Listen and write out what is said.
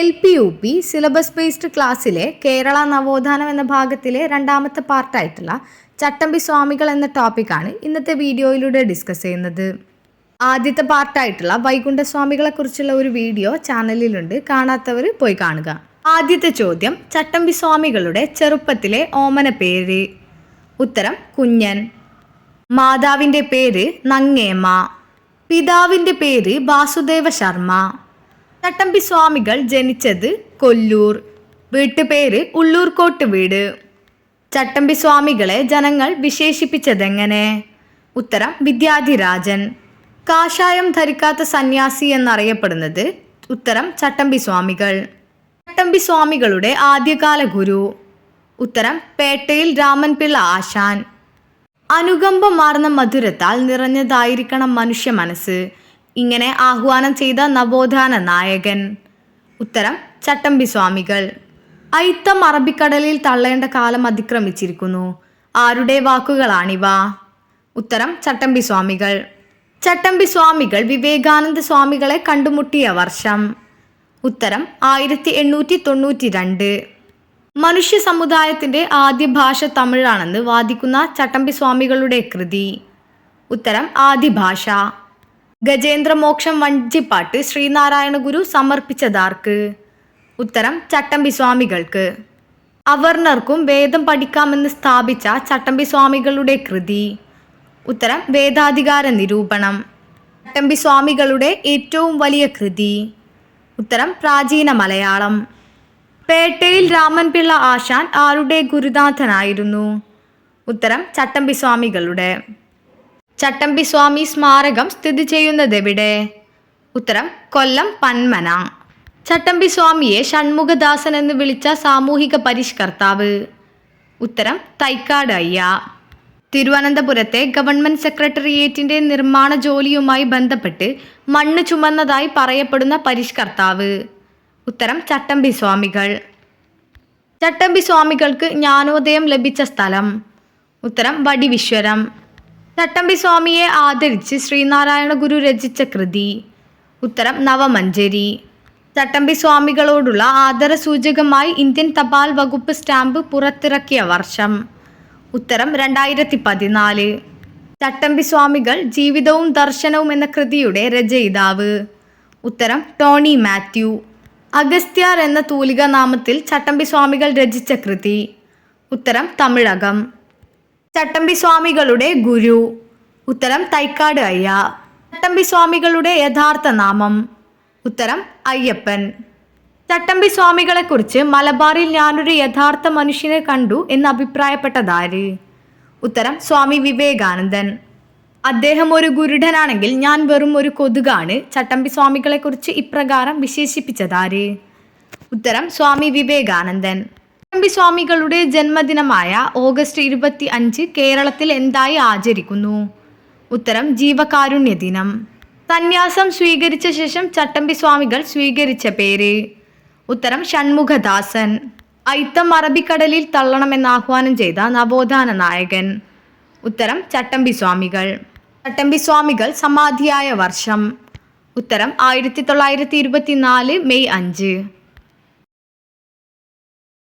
LP-UP syllabus based ക്ലാസ്സിലെ കേരള നവോത്ഥാനം എന്ന ഭാഗത്തിലെ രണ്ടാമത്തെ പാർട്ടായിട്ടുള്ള ചട്ടമ്പി സ്വാമികൾ എന്ന ടോപ്പിക്കാണ് ഇന്നത്തെ വീഡിയോയിലൂടെ ഡിസ്കസ് ചെയ്യുന്നത്. ആദ്യത്തെ പാർട്ടായിട്ടുള്ള വൈകുണ്ഠസ്വാമികളെ കുറിച്ചുള്ള ഒരു വീഡിയോ ചാനലിലുണ്ട്, കാണാത്തവർ പോയി കാണുക. ആദ്യത്തെ ചോദ്യം, ചട്ടമ്പി സ്വാമികളുടെ ചെറുപ്പത്തിലെ ഓമന പേര്? ഉത്തരം കുഞ്ഞൻ. മാതാവിൻ്റെ പേര് നങ്ങേമ്മ. പിതാവിൻ്റെ പേര് വാസുദേവ ശർമ്മ. ചട്ടമ്പി സ്വാമികൾ ജനിച്ചത് കൊല്ലൂർ. വീട്ടുപേര് ഉള്ളൂർക്കോട്ട് വീട്. ചട്ടമ്പി സ്വാമികളെ ജനങ്ങൾ വിശേഷിപ്പിച്ചതെങ്ങനെ? ഉത്തരം വിദ്യാധിരാജൻ. കാഷായം ധരിക്കാത്ത സന്യാസി എന്നറിയപ്പെടുന്നത്? ഉത്തരം ചട്ടമ്പി സ്വാമികൾ. ചട്ടമ്പി സ്വാമികളുടെ ആദ്യകാല ഗുരു? ഉത്തരം പേട്ടയിൽ രാമൻപിള്ള ആശാൻ. അനുകമ്പമാർന്ന മധുരത്താൽ നിറഞ്ഞതായിരിക്കണം മനുഷ്യ മനസ്സ്, ഇങ്ങനെ ആഹ്വാനം ചെയ്ത നവോത്ഥാന നായകൻ? ഉത്തരം ചട്ടമ്പി സ്വാമികൾ. അയിത്തം അറബിക്കടലിൽ തള്ളേണ്ട കാലം അതിക്രമിച്ചിരിക്കുന്നു. ആരുടെ വാക്കുകളാണിവ? ഉത്തരം ചട്ടമ്പി സ്വാമികൾ. ചട്ടമ്പി സ്വാമികൾ വിവേകാനന്ദ സ്വാമികളെ കണ്ടുമുട്ടിയ വർഷം? ഉത്തരം 1892. മനുഷ്യ സമുദായത്തിൻ്റെ ആദ്യ ഭാഷ തമിഴാണെന്ന് വാദിക്കുന്ന ചട്ടമ്പി സ്വാമികളുടെ കൃതി? ഉത്തരം ആദിഭാഷ. ഗജേന്ദ്രമോക്ഷം വഞ്ചിപ്പാട്ട് ശ്രീനാരായണ ഗുരു സമർപ്പിച്ചതാർക്ക്? ഉത്തരം ചട്ടമ്പി സ്വാമികൾക്ക്. അവർണർക്കും വേദം പഠിക്കാമെന്ന് സ്ഥാപിച്ച ചട്ടമ്പി സ്വാമികളുടെ കൃതി? ഉത്തരം വേദാധികാര നിരൂപണം. ചട്ടമ്പി സ്വാമികളുടെ ഏറ്റവും വലിയ കൃതി? ഉത്തരം പ്രാചീന മലയാളം. പേട്ടയിൽ രാമൻപിള്ള ആശാൻ ആരുടെ ഗുരുനാഥനായിരുന്നു? ഉത്തരം ചട്ടമ്പി സ്വാമികളുടെ. ചട്ടമ്പി സ്വാമി സ്മാരകം സ്ഥിതി ചെയ്യുന്നതെവിടെ? ഉത്തരം കൊല്ലം പന്മന. ചട്ടമ്പി സ്വാമിയെ ഷൺമുഖദാസൻ എന്ന് വിളിച്ച സാമൂഹിക പരിഷ്കർത്താവ്? ഉത്തരം തൈക്കാട് അയ്യ. തിരുവനന്തപുരത്തെ ഗവൺമെൻറ് സെക്രട്ടേറിയറ്റിൻ്റെ നിർമ്മാണ ജോലിയുമായി ബന്ധപ്പെട്ട് മണ്ണ് ചുമന്നതായി പറയപ്പെടുന്ന പരിഷ്കർത്താവ്? ഉത്തരം ചട്ടമ്പി സ്വാമികൾ. ചട്ടമ്പി സ്വാമികൾക്ക് ജ്ഞാനോദയം ലഭിച്ച സ്ഥലം? ഉത്തരം വടിവിശ്വരം. ചട്ടമ്പി സ്വാമിയെ ആദരിച്ച് ശ്രീനാരായണ ഗുരു രചിച്ച കൃതി? ഉത്തരം നവമഞ്ചരി. ചട്ടമ്പി സ്വാമികളോടുള്ള ആദരസൂചകമായി ഇന്ത്യൻ തപാൽ വകുപ്പ് സ്റ്റാമ്പ് പുറത്തിറക്കിയ വർഷം? ഉത്തരം 2014. ചട്ടമ്പി സ്വാമികൾ ജീവിതവും ദർശനവും എന്ന കൃതിയുടെ രചയിതാവ്? ഉത്തരം ടോണി മാത്യു. അഗസ്ത്യാർ എന്ന തൂലിക നാമത്തിൽ ചട്ടമ്പി സ്വാമികൾ രചിച്ച കൃതി? ഉത്തരം തമിഴകം. ചട്ടമ്പി സ്വാമികളുടെ ഗുരു? ഉത്തരം തൈക്കാട് അയ്യ. ചട്ടമ്പി സ്വാമികളുടെ യഥാർത്ഥ നാമം? ഉത്തരം അയ്യപ്പൻ. ചട്ടമ്പി സ്വാമികളെക്കുറിച്ച് മലബാറിൽ ഞാനൊരു യഥാർത്ഥ മനുഷ്യനെ കണ്ടു എന്ന് അഭിപ്രായപ്പെട്ടതാര്? ഉത്തരം സ്വാമി വിവേകാനന്ദൻ. അദ്ദേഹം ഒരു ഗുരുഡനാണെങ്കിൽ ഞാൻ വെറും ഒരു കൊതുകാണ് ചട്ടമ്പി സ്വാമികളെക്കുറിച്ച് ഇപ്രകാരം വിശേഷിപ്പിച്ചതാര്? ഉത്തരം സ്വാമി വിവേകാനന്ദൻ. ചട്ടമ്പി സ്വാമികളുടെ ജന്മദിനമായ ഓഗസ്റ്റ് 25 കേരളത്തിൽ എന്തായി ആചരിക്കുന്നു? ഉത്തരം ജീവകാരുണ്യ ദിനം. സന്യാസം സ്വീകരിച്ച ശേഷം ചട്ടമ്പി സ്വാമികൾ സ്വീകരിച്ച പേര്? ഉത്തരം ഷൺമുഖദാസൻ. അയിത്തം അറബിക്കടലിൽ തള്ളണമെന്ന് ആഹ്വാനം ചെയ്ത നവോത്ഥാന നായകൻ? ഉത്തരം ചട്ടമ്പി സ്വാമികൾ. ചട്ടമ്പി സ്വാമികൾ സമാധിയായ വർഷം? ഉത്തരം 1924 മെയ് 5.